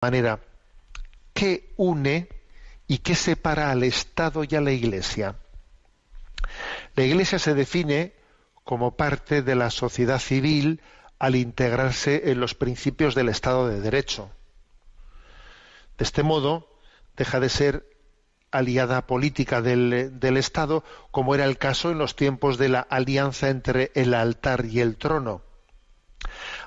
manera, ¿qué une y qué separa al Estado y a la Iglesia? La Iglesia se define como parte de la sociedad civil al integrarse en los principios del Estado de Derecho. De este modo, deja de ser aliada política del Estado, como era el caso en los tiempos de la alianza entre el altar y el trono.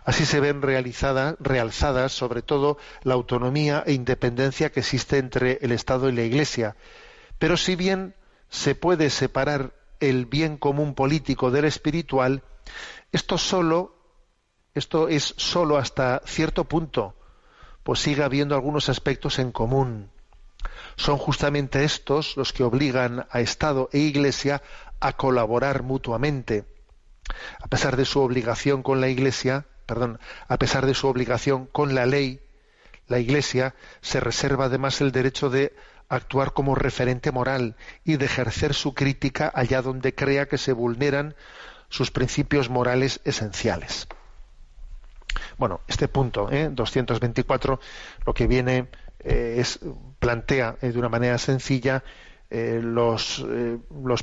Así se ven realzadas sobre todo la autonomía e independencia que existe entre el Estado y la Iglesia. Pero si bien se puede separar el bien común político del espiritual, esto es solo hasta cierto punto, pues sigue habiendo algunos aspectos en común. Son justamente estos los que obligan a Estado e Iglesia a colaborar mutuamente. A pesar de su obligación con la ley, la Iglesia se reserva además el derecho de actuar como referente moral y de ejercer su crítica allá donde crea que se vulneran sus principios morales esenciales. Bueno, este punto, 224, lo que viene plantea de una manera sencilla los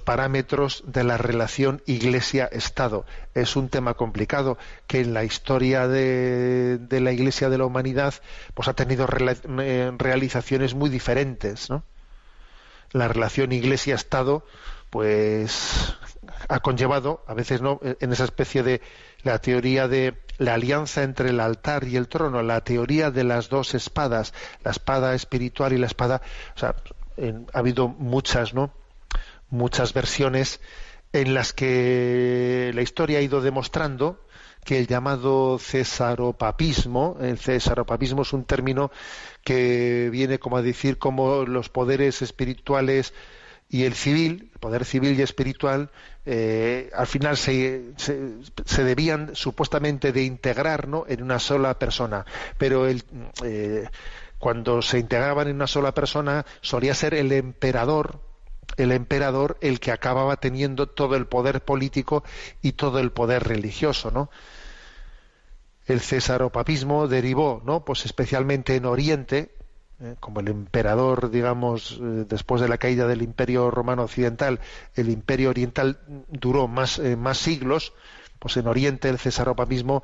parámetros de la relación Iglesia-Estado. Es un tema complicado que en la historia de la Iglesia de la humanidad pues ha tenido realizaciones muy diferentes, ¿no? La relación Iglesia-Estado pues ha conllevado, a veces no, en esa especie de la teoría de la alianza entre el altar y el trono, la teoría de las dos espadas, la espada espiritual y la espada, o sea, ha habido muchas versiones en las que la historia ha ido demostrando que el llamado cesaropapismo, el cesaropapismo es un término que viene como a decir como los poderes espirituales y el civil, el poder civil y espiritual, al final se debían supuestamente de integrar, ¿no?, en una sola persona, pero cuando se integraban en una sola persona solía ser el emperador el que acababa teniendo todo el poder político y todo el poder religioso, ¿no? El cesaropapismo derivó, ¿no?, pues especialmente en Oriente, como el emperador, digamos, después de la caída del Imperio Romano Occidental, el Imperio Oriental duró más siglos, pues en Oriente el cesaropapismo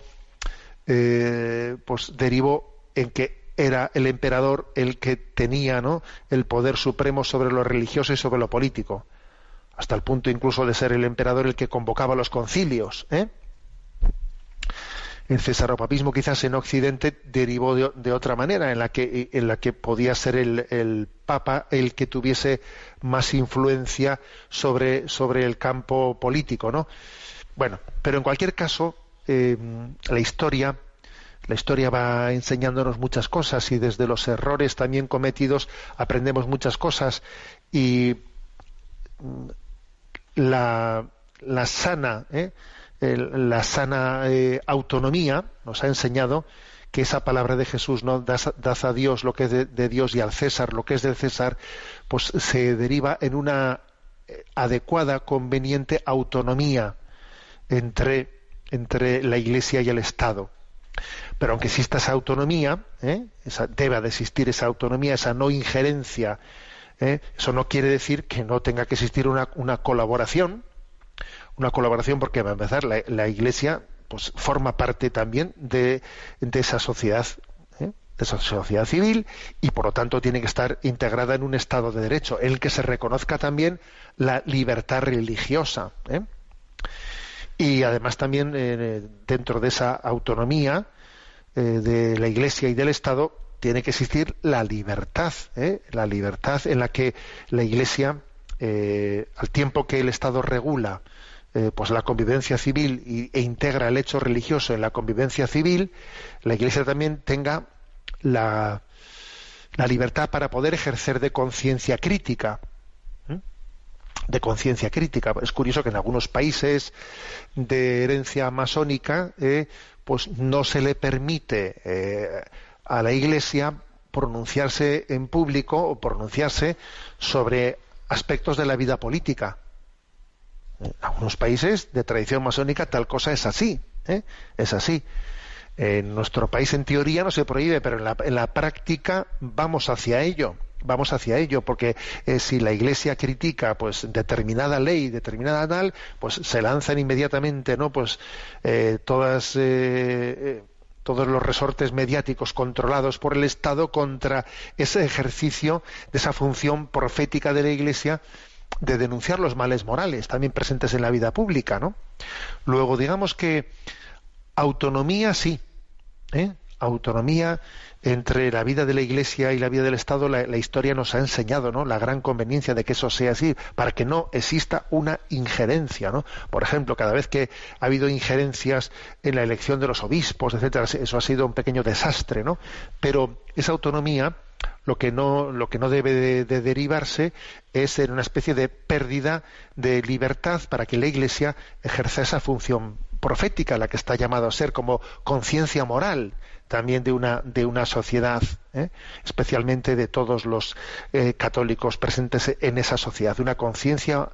pues derivó en que era el emperador el que tenía, ¿no?, el poder supremo sobre lo religioso y sobre lo político, hasta el punto incluso de ser el emperador el que convocaba los concilios, El cesaropapismo quizás en Occidente derivó de otra manera, en la que podía ser el Papa el que tuviese más influencia sobre el campo político, ¿no? Bueno, pero en cualquier caso, la historia va enseñándonos muchas cosas y desde los errores también cometidos aprendemos muchas cosas y la sana autonomía nos ha enseñado que esa palabra de Jesús, ¿no?, dad a Dios lo que es de Dios y al César lo que es del César, pues se deriva en una adecuada, conveniente autonomía entre la Iglesia y el Estado. Pero aunque exista esa autonomía, deba de existir esa autonomía, esa no injerencia, eso no quiere decir que no tenga que existir una colaboración, porque va a empezar la Iglesia pues forma parte también de esa sociedad, de esa sociedad civil, y por lo tanto tiene que estar integrada en un Estado de Derecho en el que se reconozca también la libertad religiosa, y además también dentro de esa autonomía de la Iglesia y del Estado tiene que existir la libertad en la que la Iglesia, al tiempo que el Estado regula pues la convivencia civil e integra el hecho religioso en la convivencia civil, la Iglesia también tenga la libertad para poder ejercer de conciencia crítica. Es curioso que en algunos países de herencia masónica pues no se le permite a la Iglesia pronunciarse en público o pronunciarse sobre aspectos de la vida política. En algunos países de tradición masónica tal cosa es así, es así. En nuestro país en teoría no se prohíbe, pero en la práctica vamos hacia ello. Vamos hacia ello, porque si la Iglesia critica pues determinada ley, determinada tal, pues se lanzan inmediatamente, ¿no? Pues todos los resortes mediáticos controlados por el Estado contra ese ejercicio de esa función profética de la Iglesia de denunciar los males morales también presentes en la vida pública, ¿no? Luego, digamos que autonomía sí, autonomía entre la vida de la Iglesia y la vida del Estado, la historia nos ha enseñado, ¿no? La gran conveniencia de que eso sea así, para que no exista una injerencia, ¿no? Por ejemplo, cada vez que ha habido injerencias en la elección de los obispos, etcétera, eso ha sido un pequeño desastre, ¿no? Pero esa autonomía, lo que no debe de derivarse es en una especie de pérdida de libertad para que la Iglesia ejerza esa función profética a la que está llamado a ser, como conciencia moral también de una sociedad, especialmente de todos los católicos presentes en esa sociedad, una conciencia